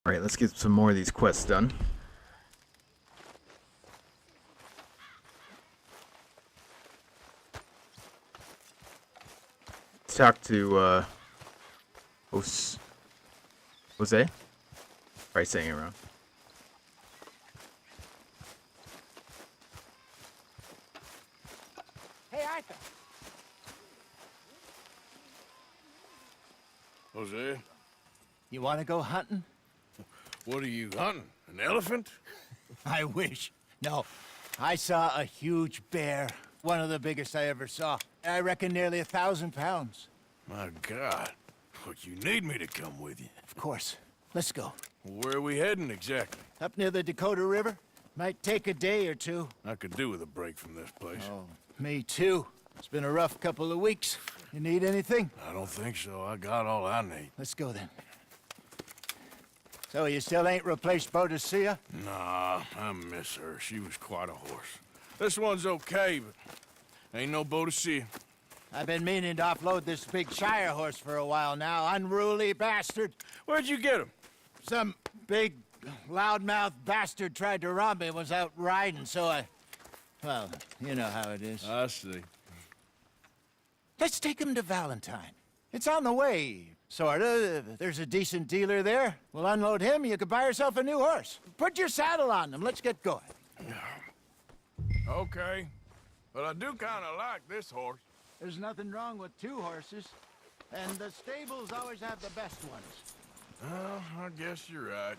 Alright, let's get some more of these quests done. Let's talk to, Jose? Probably saying it wrong. Hey, Arthur. Jose, You want to go hunting? what are you hunting? An elephant? I wish. No. I saw a huge bear. One of the biggest I ever saw. I reckon nearly 1,000 pounds. My God. But you need me to come with you. Of course. Let's go. Where are we heading exactly? Up near the Dakota River. Might take a day or two. I could do with a break from this place. Oh, me too. It's been a rough couple of weeks. You need anything? I don't think so. I got all I need. Let's go then. So you still ain't replaced Boadicea? Nah, I miss her. She was quite a horse. This one's okay, but ain't no Boadicea. I've been meaning to offload this big Shire horse for a while now. Unruly bastard. Where'd you get him? Some big, loudmouth bastard tried to rob me, was out riding, so I... Well, you know how it is. I see. Let's take him to Valentine. It's on the way, sorta. There's a decent dealer there. We'll unload him, you could buy yourself a new horse. Put your saddle on him, let's get going. Okay. But I do kind of like this horse. There's nothing wrong with two horses, and the stables always have the best ones. Well, I guess you're right.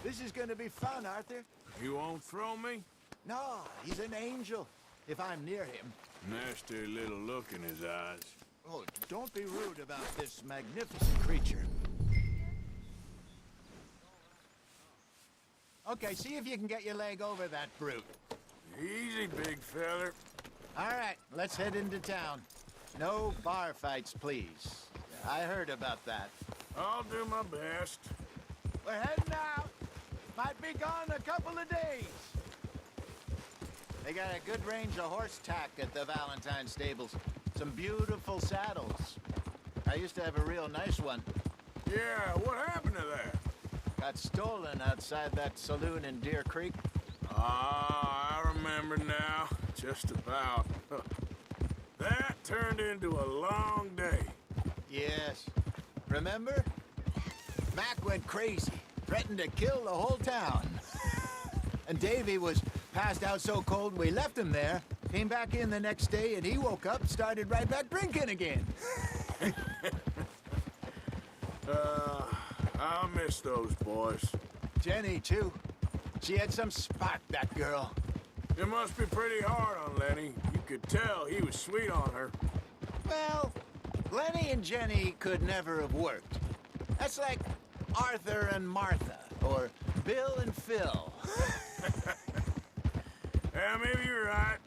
This is gonna be fun, Arthur. You won't throw me? No, he's an angel, if I'm near him. Nasty little look in his eyes. Oh, don't be rude about this magnificent creature. Okay, see if you can get your leg over that brute. Easy, big feller. All right, let's head into town. No bar fights, please. I heard about that. I'll do my best. We're heading out. Might be gone a couple of days. They got a good range of horse tack at the Valentine stables. Some beautiful saddles. I used to have a real nice one. Yeah, what happened to that? Got stolen outside that saloon in Deer Creek. Ah, I remember now. Just about. That turned into a long day. Yes. Remember? Mac went crazy, threatened to kill the whole town. And Davy was passed out so cold we left him there. Came back in the next day and he woke up and started right back drinking again. I miss those boys. Jenny, too. She had some spark, that girl. It must be pretty hard on Lenny. You could tell he was sweet on her. Well, Lenny and Jenny could never have worked. That's like Arthur and Martha, or Bill and Phil. Yeah, maybe you're right.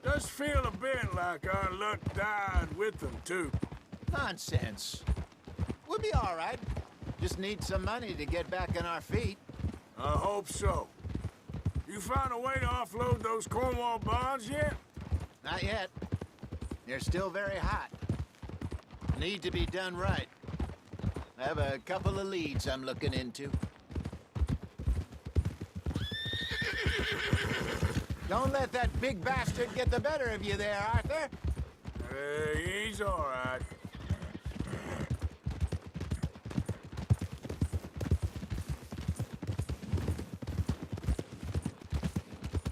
Does feel a bit like our luck died with them, too. Nonsense. We'll be all right. Just need some money to get back on our feet. I hope so. You found a way to offload those Cornwall bonds yet? Not yet. They're still very hot. Need to be done right. I have a couple of leads I'm looking into. Don't let that big bastard get the better of you there, Arthur. He's all right.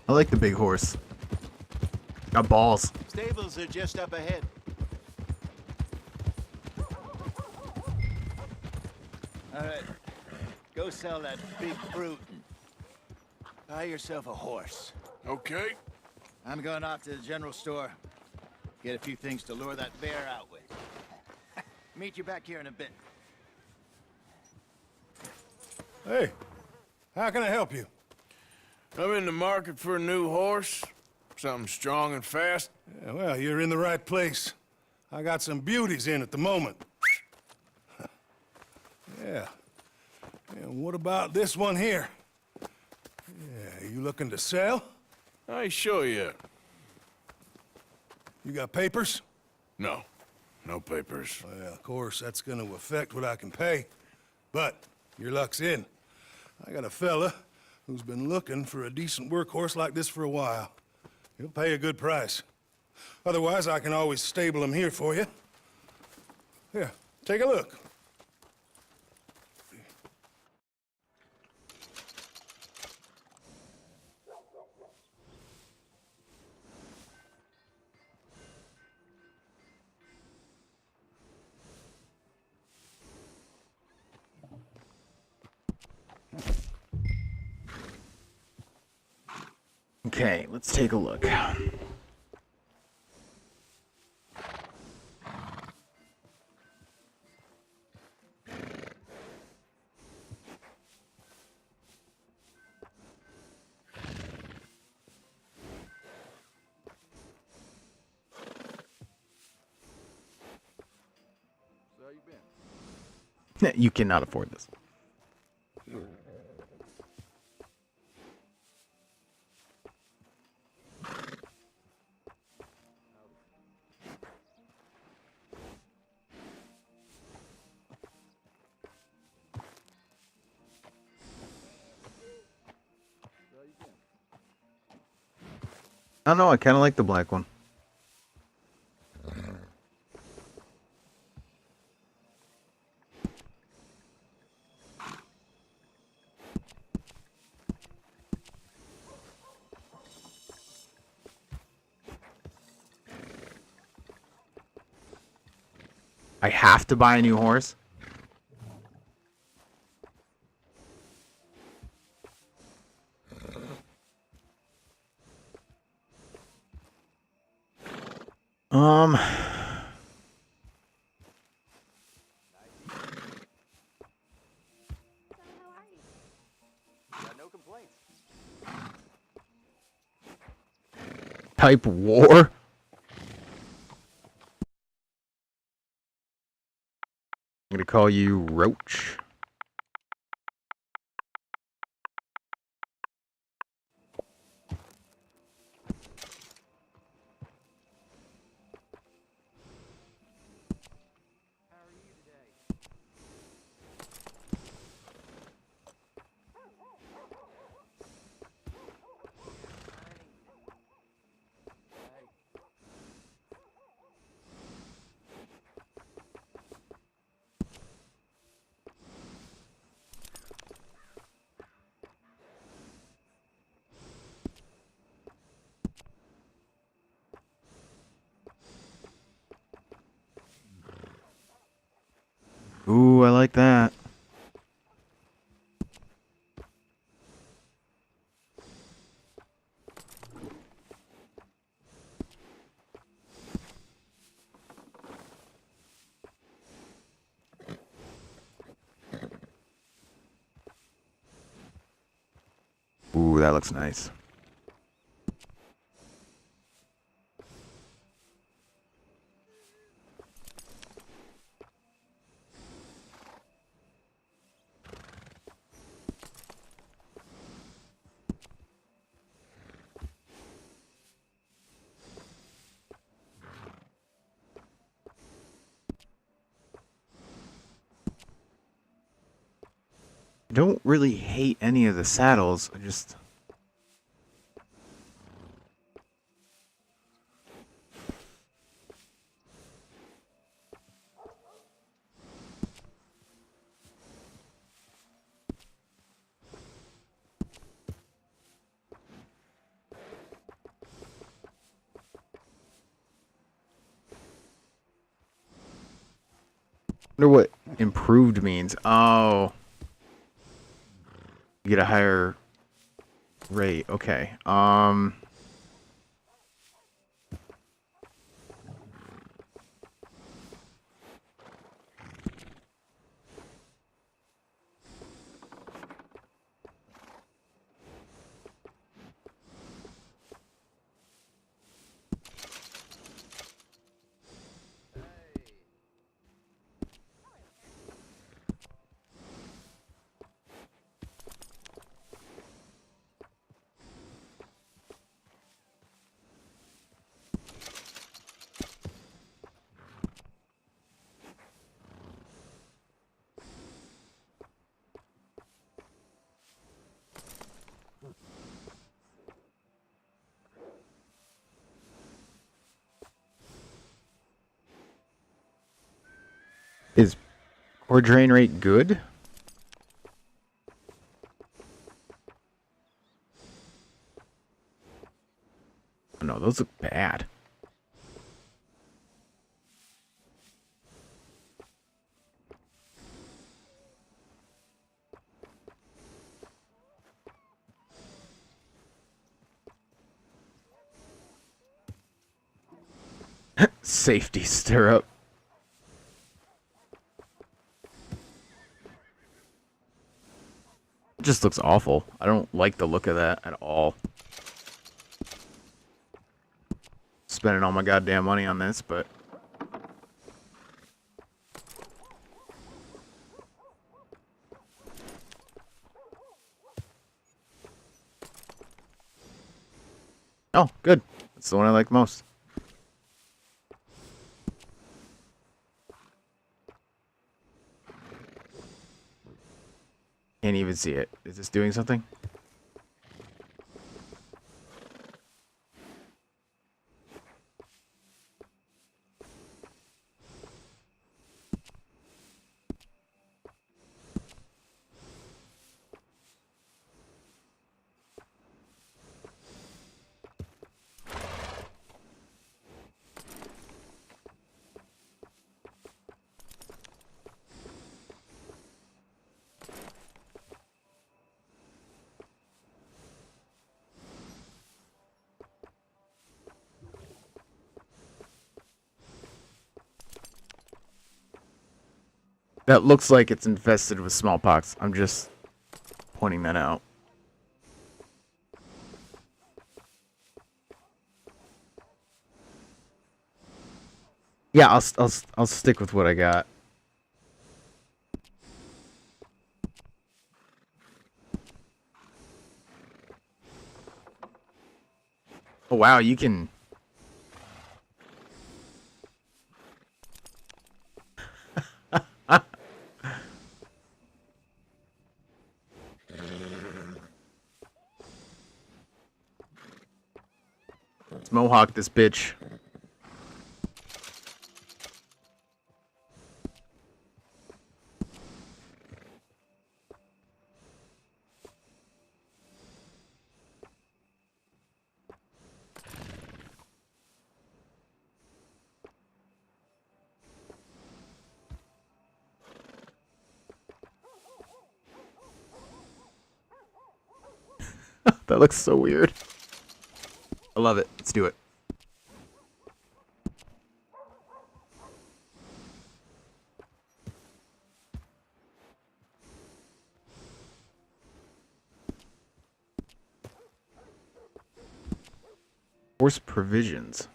I like the big horse. Got balls. Stables are just up ahead. All right. Go sell that big brute and buy yourself a horse. Okay. I'm going off to the general store. Get a few things to lure that bear out with. Meet you back here in a bit. Hey, how can I help you? I'm in the market for a new horse. Something strong and fast. Yeah, well, you're in the right place. I got some beauties in at the moment. Yeah. And what about this one here? Yeah, you looking to sell? I ain't sure yet. You got papers? No. No papers. Well, of course, that's gonna affect what I can pay. But your luck's in. I got a fella who's been looking for a decent workhorse like this for a while. He'll pay a good price. Otherwise, I can always stable him here for you. Here, take a look. Okay, let's take a look. You cannot afford this. I don't know, I kind of like the black one. I have to buy a new horse? Um... Type war? I'm gonna call you Roach. Ooh, I like that. Ooh, that looks nice. I don't really hate any of the saddles. I just... wonder what improved means. Oh. You get a higher rate. Okay. Is core drain rate good? Oh, no, those look bad. Safety stirrup. It just looks awful. I don't like the look of that at all. Spending all my goddamn money on this, but oh, good. That's the one I like most. Can't even see it. Is this doing something? That looks like it's infested with smallpox. I'm just pointing that out. Yeah, I'll stick with what I got. Oh wow, you can. Let's mohawk this bitch. That looks so weird. I love it. Let's do it. Horse provisions.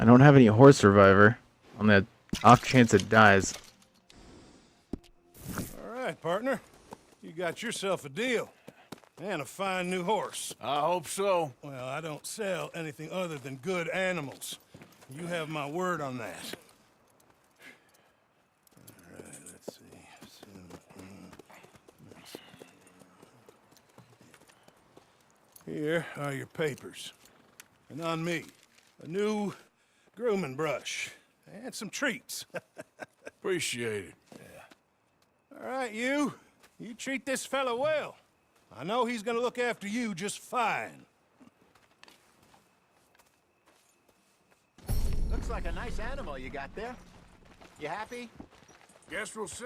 I don't have any horse survivor. On the off chance it dies. All right, partner. You got yourself a deal. And a fine new horse. I hope so. Well, I don't sell anything other than good animals. You have my word on that. All right, let's see. Here are your papers. And on me, a new grooming brush. And some treats. Appreciate it. All right, you. You treat this fella well. I know he's gonna look after you just fine. Looks like a nice animal you got there. You happy? Guess we'll see.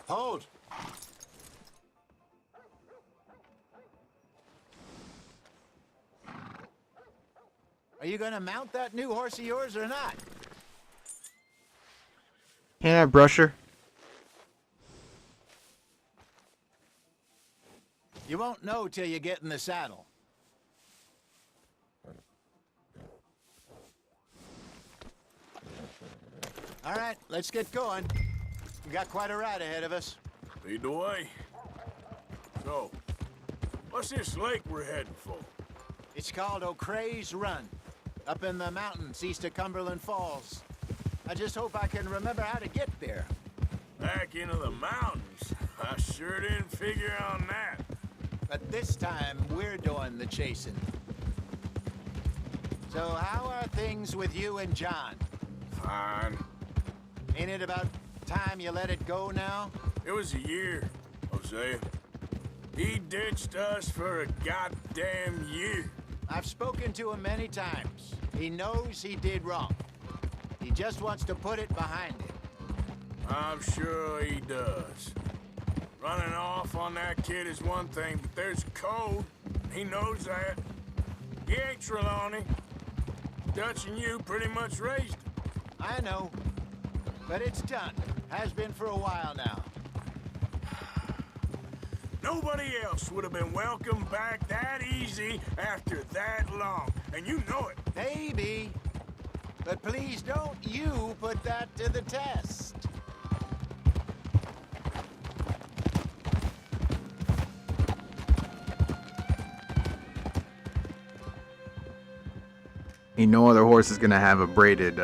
Hold. Are you gonna mount that new horse of yours or not? Can I brush her? You won't know till you get in the saddle. All right, let's get going. We got quite a ride ahead of us. Lead the way. So, what's this lake we're heading for? It's called O'Creagh's Run. Up in the mountains east of Cumberland Falls. I just hope I can remember how to get there. Back into the mountains? I sure didn't figure on that. But this time, we're doing the chasing. So how are things with you and John? Fine. Ain't it about time you let it go now? It was a year, Hosea. He ditched us for a goddamn year. I've spoken to him many times. He knows he did wrong. He just wants to put it behind him. I'm sure he does. Running off on that kid is one thing, but there's code. He knows that. He ain't Trelawney. Dutch and you pretty much raised him. I know. But it's done. Has been for a while now. Nobody else would have been welcomed back that easy after that long. And you know it. Maybe. But please don't you put that to the test. Ain't no other horse is gonna have a braided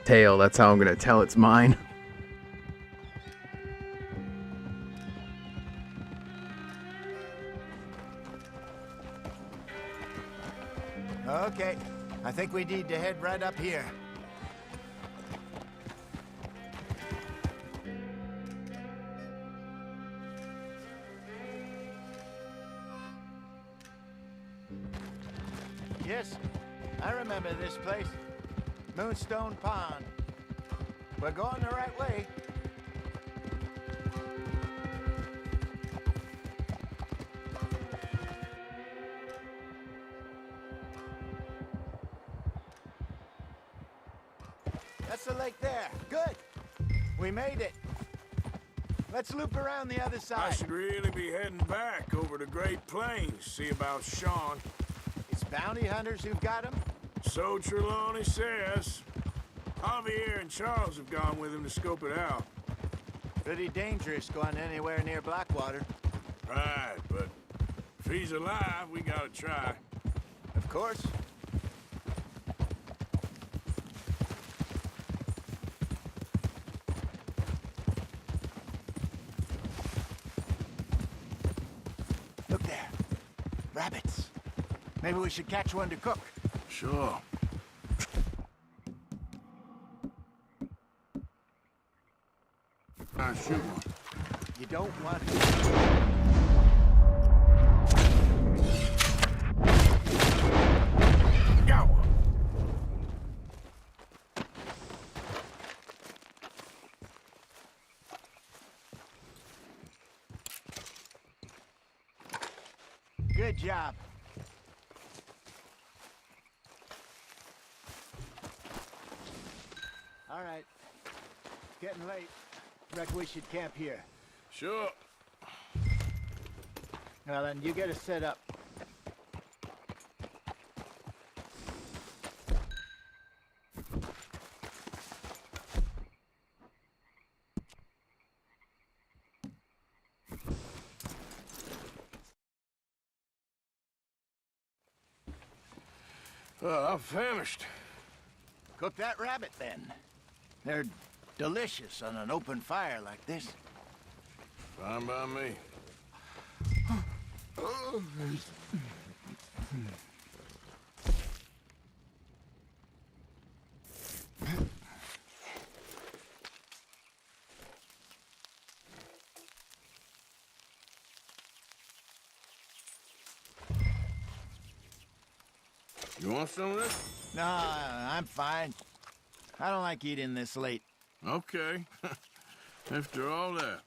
tail. That's how I'm gonna tell it's mine. Okay. I think we need to head right up here. Yes, I remember this place. Moonstone Pond. We're going the right way. That's the lake there. Good. We made it. Let's loop around the other I side. should really be heading back over the Great Plains, see about Sean. It's bounty hunters who've got him. So Trelawney says. Javier and Charles have gone with him to scope it out. Pretty dangerous going anywhere near Blackwater. Right, but if he's alive, we gotta try. Of course. Look there. Rabbits. Maybe we should catch one to cook. Sure. I shoot one. You don't want to. Got one. Good job. All right. It's getting late. Reckon we should camp here. Sure. Well, then you get us set up. I'm famished. Cook that rabbit, then. They're delicious on an open fire like this. Fine by me. You want some of this? No, I'm fine. I don't like eating this late. Okay. After all that.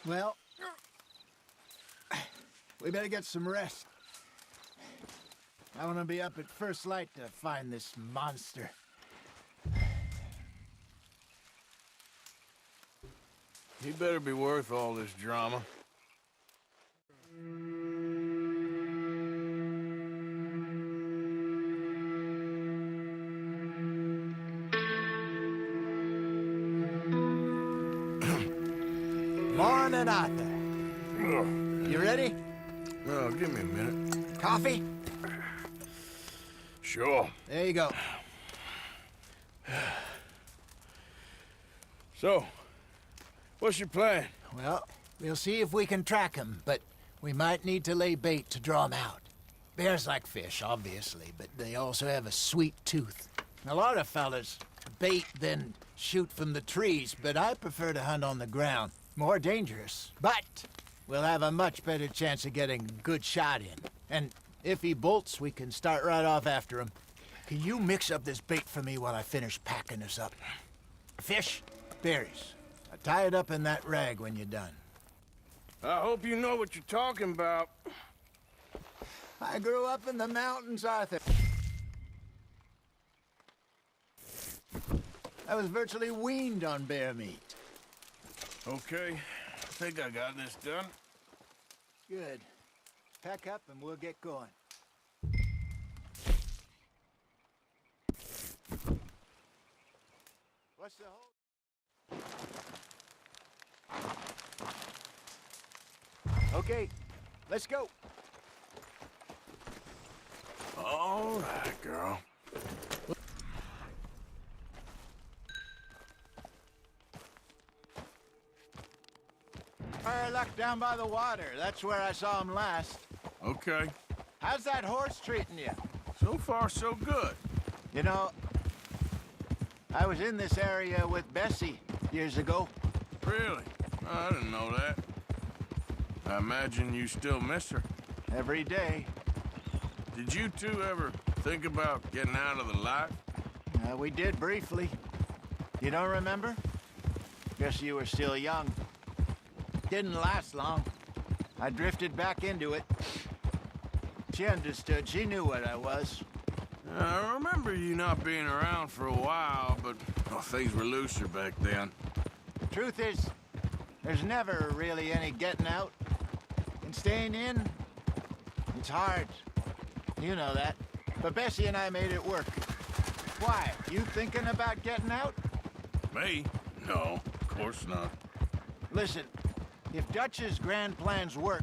Well, we better get some rest. I want to be up at first light to find this monster. He better be worth all this drama. Morning, Arthur. You ready? Well, give me a minute. Coffee? Sure. There you go. So, what's your plan? Well, we'll see if we can track him, but we might need to lay bait to draw him out. Bears like fish, obviously, but they also have a sweet tooth. A lot of fellas bait, then shoot from the trees, but I prefer to hunt on the ground. More dangerous, but we'll have a much better chance of getting a good shot in. And if he bolts, we can start right off after him. Can you mix up this bait for me while I finish packing this up? Fish, berries. I'll tie it up in that rag when you're done. I hope you know what you're talking about. I grew up in the mountains, Arthur. I was virtually weaned on bear meat. Okay, I think I got this done. Good. Pack up and we'll get going. What's the hold? Okay, let's go. All right, girl. Fire luck down by the water. That's where I saw him last. Okay. How's that horse treating you? So far, so good. You know, I was in this area with Bessie years ago. Really? I didn't know that. I imagine you still miss her. Every day. Did you two ever think about getting out of the life? We did briefly. You don't remember? Guess you were still young. Didn't last long. I drifted back into it. She understood. She knew what I was. I remember you not being around for a while, but things were looser back then. Truth is, there's never really any getting out. And staying in, it's hard. You know that. But Bessie and I made it work. Why? You thinking about getting out? Me? No, of course not. Listen, if Dutch's grand plans work,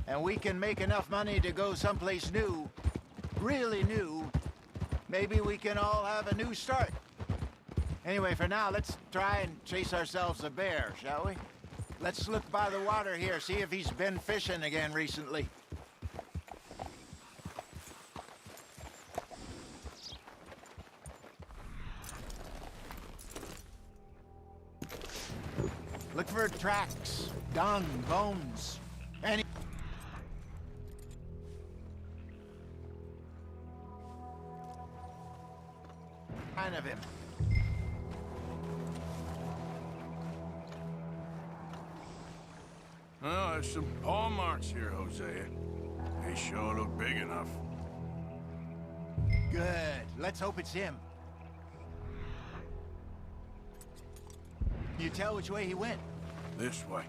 and we can make enough money to go someplace new, really new, maybe we can all have a new start. Anyway, for now, let's try and chase ourselves a bear, shall we? Let's look by the water here, see if he's been fishing again recently. Look for tracks, dung, bones, any sign of him. Well, there's some paw marks here, Hosea. They sure look big enough. Good. Let's hope it's him. You tell which way he went? This way.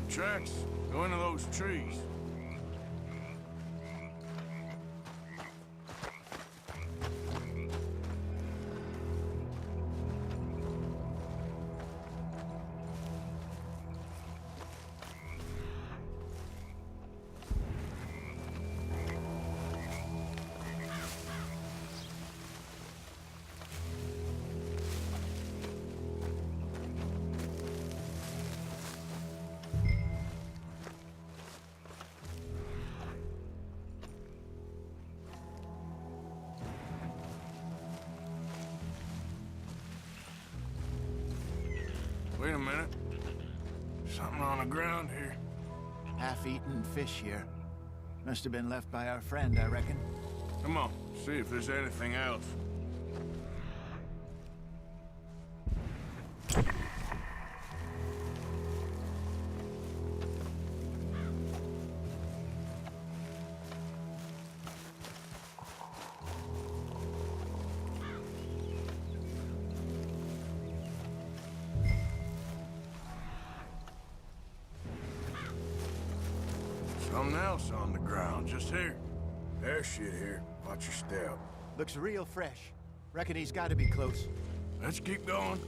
Tracks go into those trees. Wait a minute. Something on the ground here. half-eaten fish here. Must have been left by our friend, I reckon. Come on, see if there's anything else. Something else on the ground, just here. There's shit here. Watch your step. Looks real fresh. Reckon he's got to be close. Let's keep going.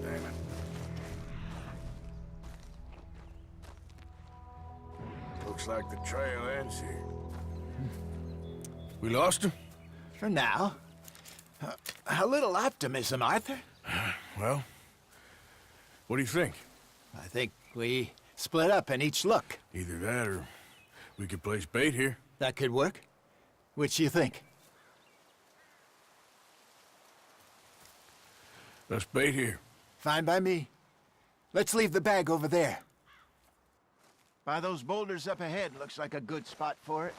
Damn it. Looks like the trail ends here. We lost him? For now. A little optimism, Arthur. Well, what do you think? I think we split up and each look. Either that or we could place bait here. That could work. Which you think? Let's bait here. Fine by me. Let's leave the bag over there. By those boulders up ahead, looks like a good spot for it.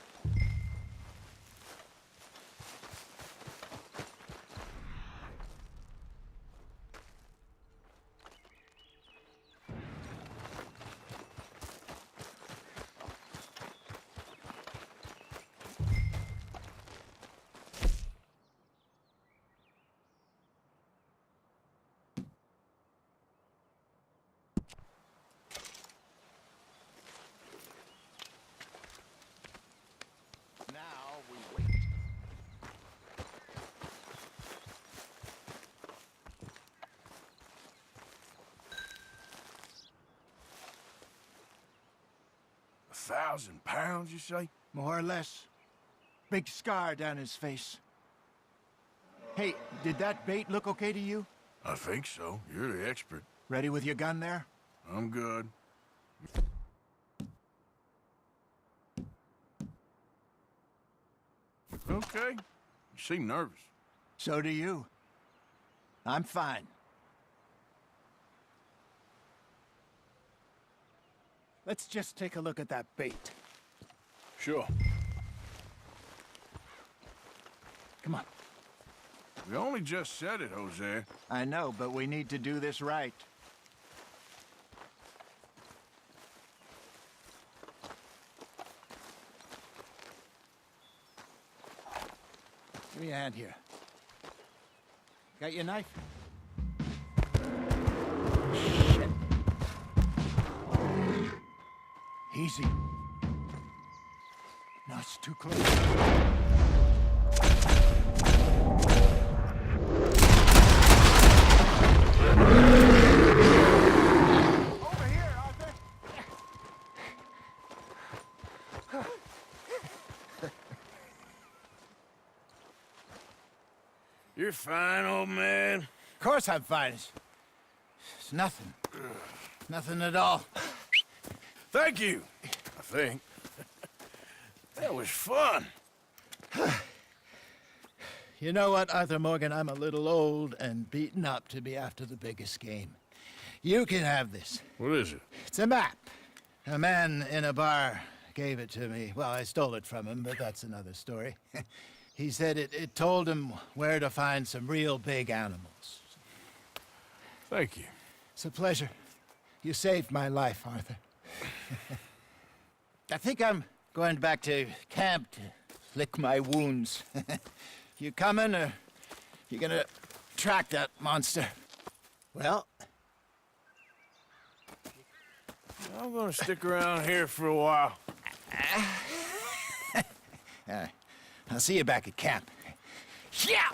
Now we wait. £1,000, you say? More or less. Big scar down his face. Hey, did that bait look okay to you? I think so. You're the expert. Ready with your gun there? I'm good. Okay. You seem nervous. So do you. I'm fine. Let's just take a look at that bait. Sure. Come on. We only just said it, Jose. I know, but we need to do this right. Give me a hand here. Got your knife? Shit. Easy. No, it's too close. Over here, Arthur. You're fine, old man. Of course I'm fine. It's nothing. Nothing at all. Thank you, I think. That was fun. You know what, Arthur Morgan? I'm a little old and beaten up to be after the biggest game. You can have this. What is it? It's a map. A man in a bar gave it to me. Well, I stole it from him, but that's another story. He said it told him where to find some real big animals. Thank you. It's a pleasure. You saved my life, Arthur. I think I'm going back to camp to lick my wounds. You coming, or you gonna track that monster? Well, I'm gonna stick around here for a while. I'll see you back at camp. Yeah!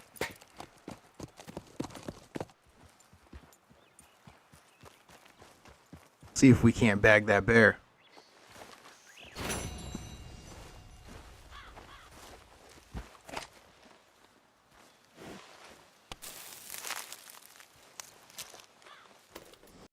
See if we can't bag that bear.